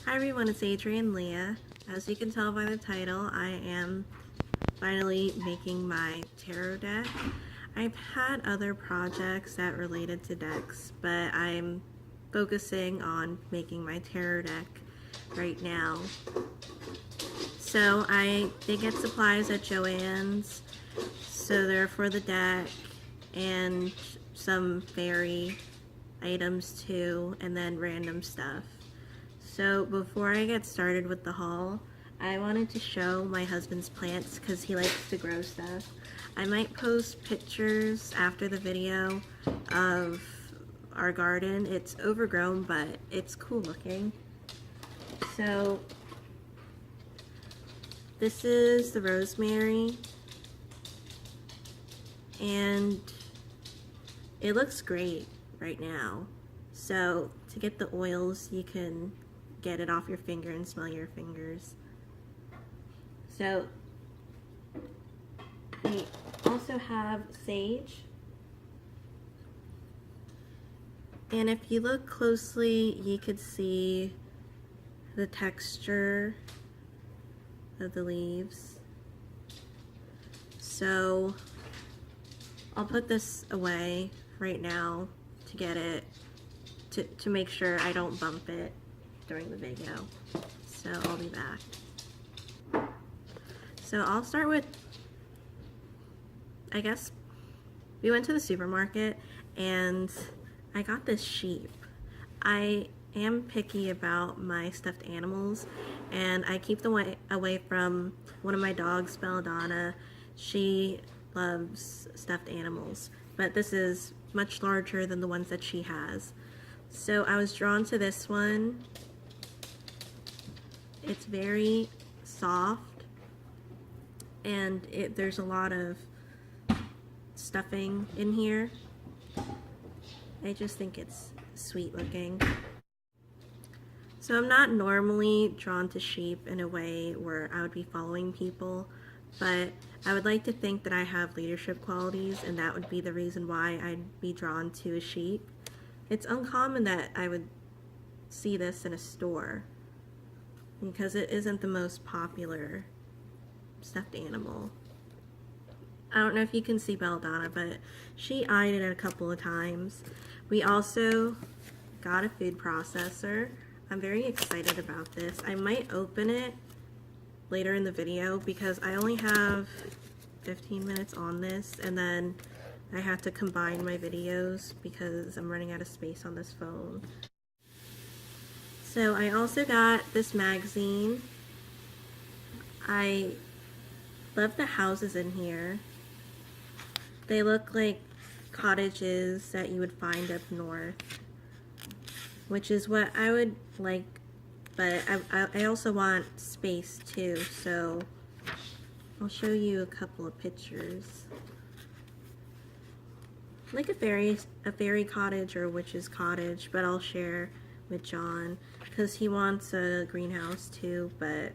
Hi everyone, it's Adrienne Leah. As you can tell by the title, I am finally making my tarot deck. I've had other projects that related to decks, but I'm focusing on making my tarot deck right now. So I did get supplies at Joann's, so they're for the deck, and some fairy items too, and then random stuff. So before I get started with the haul, I wanted to show my husband's plants because he likes to grow stuff. I might post pictures after the video of our garden. It's overgrown, but it's cool looking. So this is the rosemary, and it looks great right now. So to get the oils, you can get it off your finger and smell your fingers. So we also have sage, and if you look closely you could see the texture of the leaves. So I'll put this away right now to get it to make sure I don't bump it during the video. So I'll be back. So I'll start with, I guess, we went to the supermarket and I got this sheep. I am picky about my stuffed animals, and I keep them away from one of my dogs, Belladonna. She loves stuffed animals, but this is much larger than the ones that she has. So I was drawn to this one. It's very soft, and there's a lot of stuffing in here. I just think it's sweet looking. So I'm not normally drawn to sheep in a way where I would be following people, but I would like to think that I have leadership qualities, and that would be the reason why I'd be drawn to a sheep. It's uncommon that I would see this in a store, because it isn't the most popular stuffed animal. I don't know if you can see Belladonna, but she eyed it a couple of times. We also got a food processor. I'm very excited about this. I might open it later in the video because I only have 15 minutes on this, and then I have to combine my videos because I'm running out of space on this phone. So I also got this magazine. I love the houses in here. They look like cottages that you would find up north, which is what I would like, but I also want space too, so I'll show you a couple of pictures. Like a fairy cottage or a witch's cottage, but I'll share with John because he wants a greenhouse too, but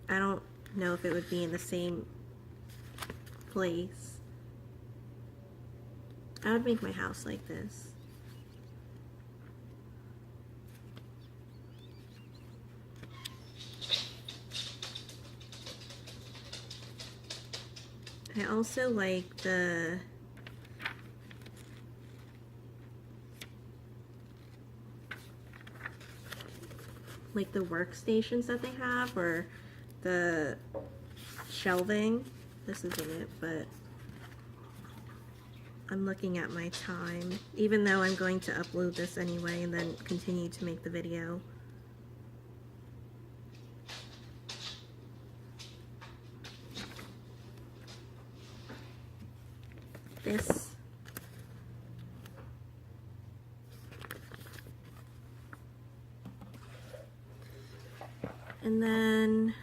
I don't know if it would be in the same place. I would make my house like this. I also like the workstations that they have, or the shelving. This isn't it, but I'm looking at my time, even though I'm going to upload this anyway and then continue to make the video. This. And then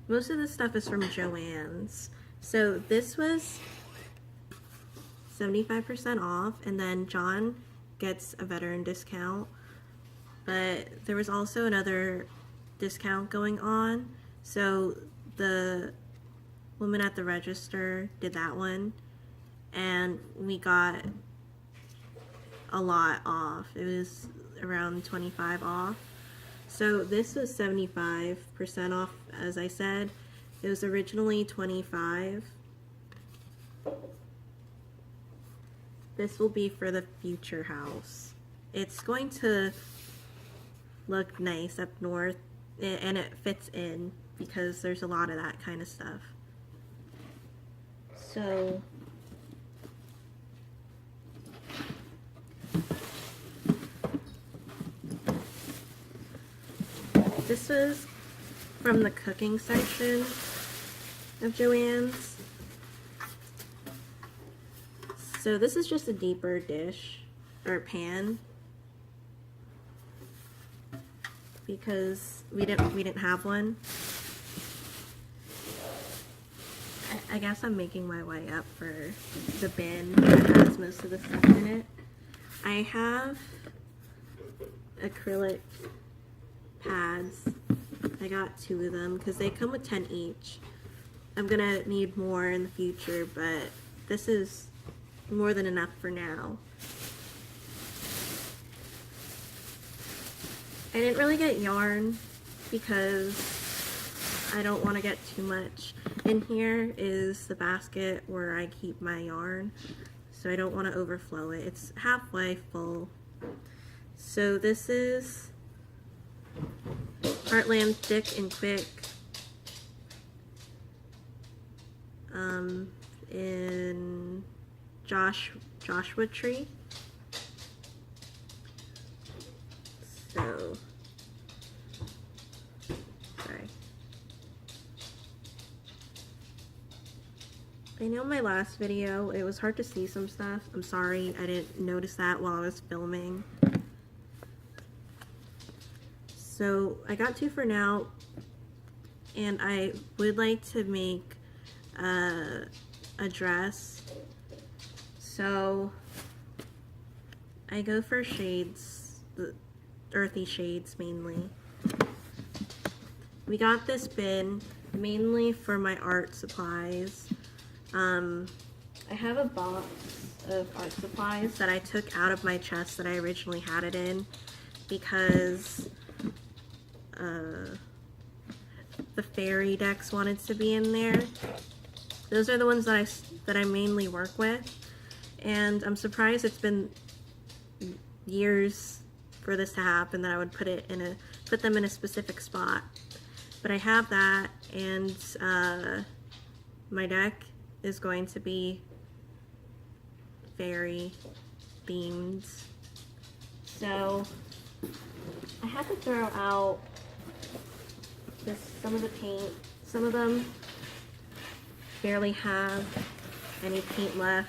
most of the stuff is from Joann's. So this was 75% off, and then John gets a veteran discount, but there was also another discount going on, so the woman at the register did that one, and we got a lot off. It was around 25 off. So this was 75% off, as I said. It was originally 25. This will be for the future house. It's going to look nice up north, and it fits in because there's a lot of that kind of stuff. So this is from the cooking section of Joann's. So this is just a deeper dish or pan because we didn't have one. I guess I'm making my way up for the bin that has most of the stuff in it. I have acrylic pads. I got 2 of them because they come with 10 each. I'm gonna need more in the future, but this is more than enough for now. I didn't really get yarn because I don't want to get too much. In here is the basket where I keep my yarn, so I don't want to overflow it. It's halfway full. So this is Heartland Thick and Quick in Joshua Tree. So, sorry. I know my last video, it was hard to see some stuff. I'm sorry, I didn't notice that while I was filming. So, I got 2 for now, and I would like to make a dress. So, I go for shades, the earthy shades mainly. We got this bin mainly for my art supplies. I have a box of art supplies that I took out of my chest that I originally had it in because the fairy decks wanted to be in there. Those are the ones that I mainly work with, and I'm surprised it's been years for this to happen that I would put them in a specific spot. But I have that, and my deck is going to be fairy themed. So I had to throw out some of the paint. Some of them barely have any paint left,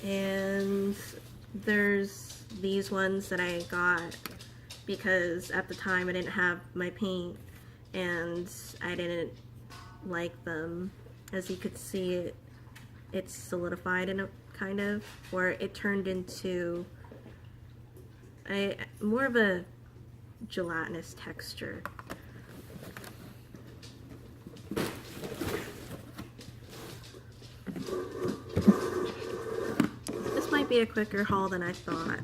and there's these ones that I got because at the time I didn't have my paint and I didn't like them. As you could see, it's solidified in a kind of, or it turned into more of a gelatinous texture. This might be a quicker haul than I thought.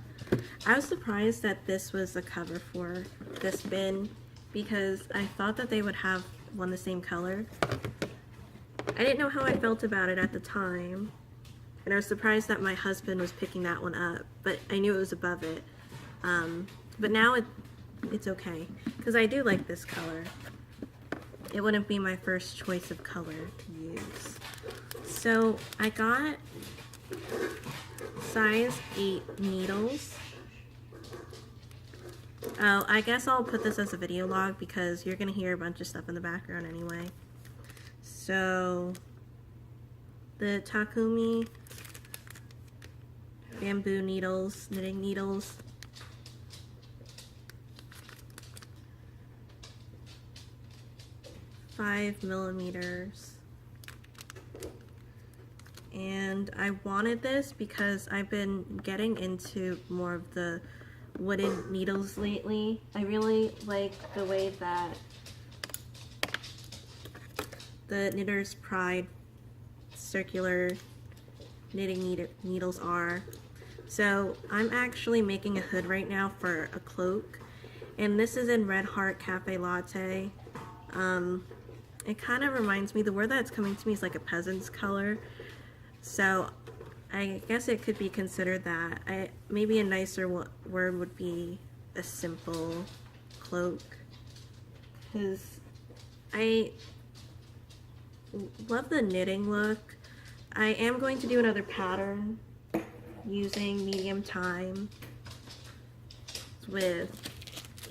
I was surprised that this was the cover for this bin because I thought that they would have one the same color. I didn't know how I felt about it at the time, and I was surprised that my husband was picking that one up, but I knew it was above it. But now it's okay, because I do like this color. It wouldn't be my first choice of color to use. So I got size 8 needles. Oh, I guess I'll put this as a video log because you're gonna hear a bunch of stuff in the background anyway. So the Takumi bamboo needles, knitting needles. $5mm. And I wanted this because I've been getting into more of the wooden needles lately. I really like the way that the Knitter's Pride circular knitting needles are. So I'm actually making a hood right now for a cloak, and this is in Red Heart Cafe Latte. It kind of reminds me, the word that's coming to me is like a peasant's color, so I guess it could be considered that. Maybe a nicer word would be a simple cloak, because I love the knitting look. I am going to do another pattern using medium time with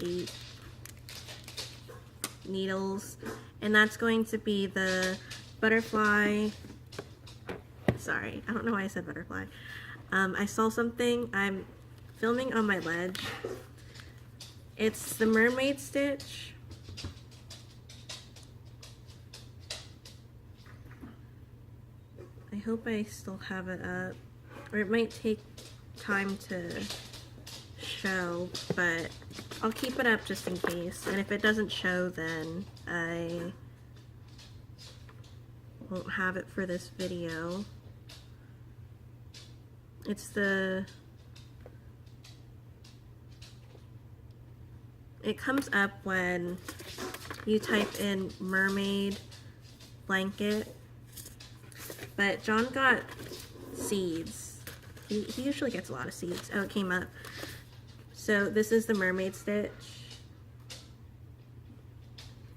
8 needles, and that's going to be the butterfly. Sorry, I don't know why I said butterfly. I saw something. I'm filming on my ledge. It's the mermaid stitch. I hope I still have it up, or it might take time to show, but I'll keep it up just in case, and if it doesn't show, then I won't have it for this video. It comes up when you type in mermaid blanket, but John got seeds. He usually gets a lot of seeds. Oh, it came up. So this is the mermaid stitch,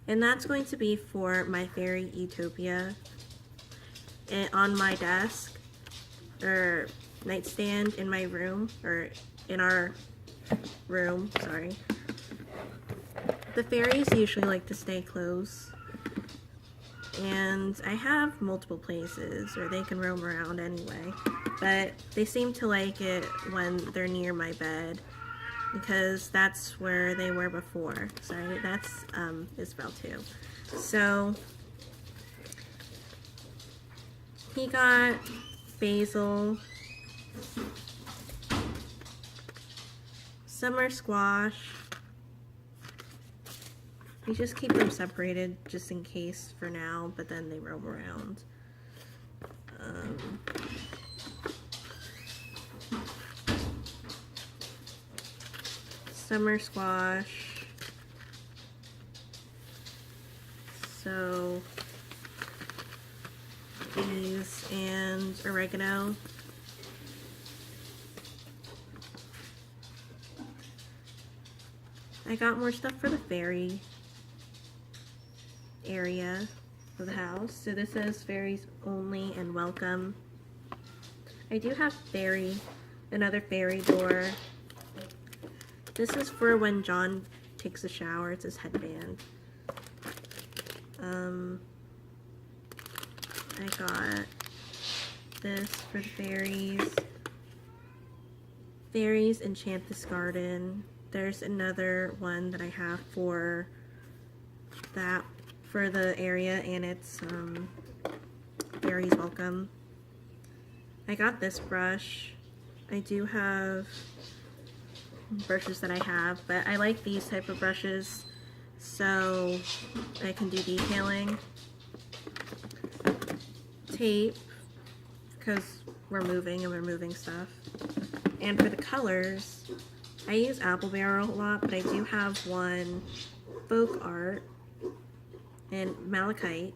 and that's going to be for my fairy Utopia on my desk or nightstand in my room, or in our room, sorry. The fairies usually like to stay close, and I have multiple places where they can roam around anyway, but they seem to like it when they're near my bed, because that's where they were before. Sorry, that's Isabel too. So he got basil, summer squash. You just keep them separated just in case for now, but then they roam around. Summer squash. So these, and oregano. I got more stuff for the fairy area of the house. So this says fairies only and welcome. I do have another fairy door. This is for when John takes a shower. It's his headband. I got this for the fairies. Fairies enchant this garden. There's another one that I have for that, for the area, and it's fairies welcome. I got this brush. I do have brushes that I have, but I like these type of brushes so I can do detailing. Tape, because we're moving and we're moving stuff. And for the colors, I use Apple Barrel a lot, but I do have one folk art and malachite.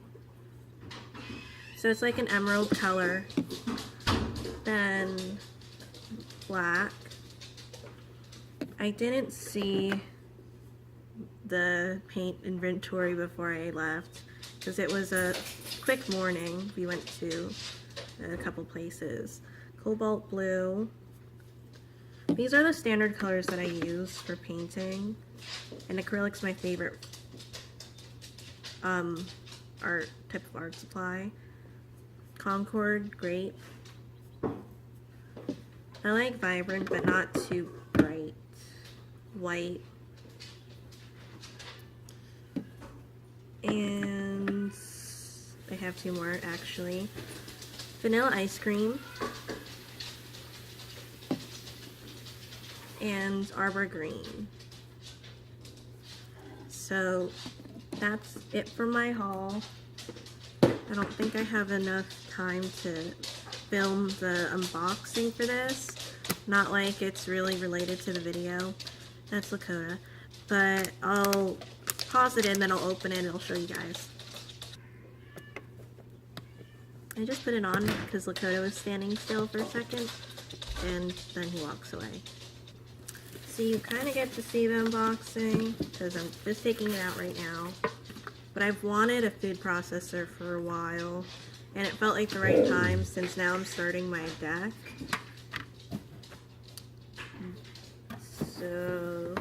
So it's like an emerald color, then black. I didn't see the paint inventory before I left because it was a quick morning. We went to a couple places. Cobalt blue. These are the standard colors that I use for painting, and acrylic's my favorite type of art supply. Concord, grape. I like vibrant but not too bright. White. And I have 2 more actually. Vanilla ice cream. And arbor green. So that's it for my haul. I don't think I have enough time to film the unboxing for this, Not like it's really related to the video. That's Lakota. But I'll pause it and then I'll open it and I'll show you guys. I just put it on because Lakota was standing still for a second and then he walks away. So you kind of get to see the unboxing because I'm just taking it out right now. But I've wanted a food processor for a while and it felt like the right time since now I'm starting my deck. So,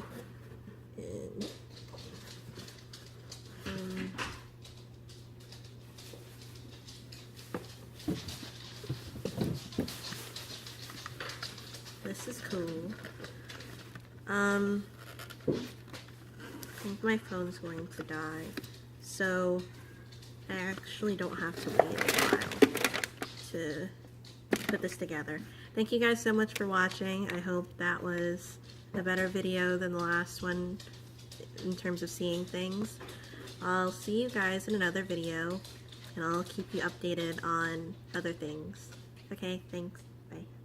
this is cool. I think my phone's going to die, so I actually don't have to wait a while to put this together. Thank you guys so much for watching. I hope that was a better video than the last one in terms of seeing things. I'll see you guys in another video, and I'll keep you updated on other things. Okay, thanks. Bye.